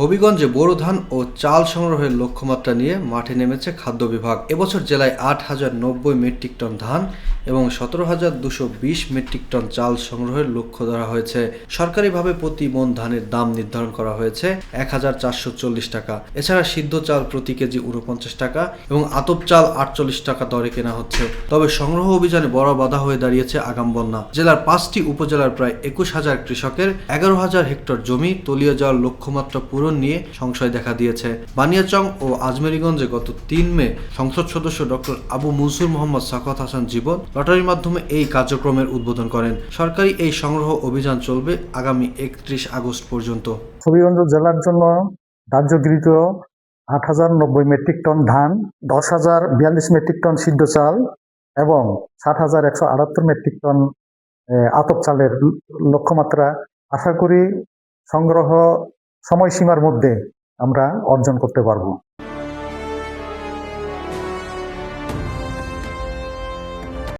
হবিগঞ্জে বোরো ধান ও চাল সংগ্রহের লক্ষ্যমাত্রা নিয়ে মাঠে নেমেছে খাদ্য বিভাগ। এবছর জেলায় ৮,০৯০ মেট্রিক টন ধান এবং ১৭,২২০ মেট্রিক টন চাল সংগ্রহের লক্ষ্য ধরা হয়েছে। সরকারিভাবে প্রতি মণ ধানের দাম নির্ধারণ করা হয়েছে ১,৪৪০ টাকা। এছাড়া সিদ্ধ চাল প্রতি কেজি ৪৯ টাকা এবং আতপ চাল ৪৮ টাকা দরে কেনা হচ্ছে। তবে সংগ্রহ অভিযানে বড় বাধা হয়ে দাঁড়িয়েছে আগাম বন্যা। জেলার ৫টি উপজেলার প্রায় ২১,০০০ কৃষকের ১১,০০০ হেক্টর জমি তলিয়ে যাওয়ার লক্ষ্যমাত্রা পূরণ নিয়ে সংশয় দেখা দিয়েছে। বানিয়াচং ও আজমেরীগঞ্জে গত ৩ মে সংসদ সদস্য ডক্টর আবু মনসুর মোহাম্মদ সাখাওয়াত হাসান জীবন লটারির মাধ্যমে এই কার্যক্রমের উদ্বোধন করেন। সরকারি এই সংগ্রহ অভিযান চলবে আগামী ৩১ আগস্ট পর্যন্ত। হবিগঞ্জ জেলার জন্য ধার্যকৃত ৮,০৯০ মেট্রিক টন ধান, ১০,০৪২ মেট্রিক টন সিদ্ধ চাল এবং ৬০,১৭৮ মেট্রিক টন আতপ চালের লক্ষ্যমাত্রা আশা করি সংগ্রহ সময়সীমার মধ্যে আমরা অর্জন করতে পারব।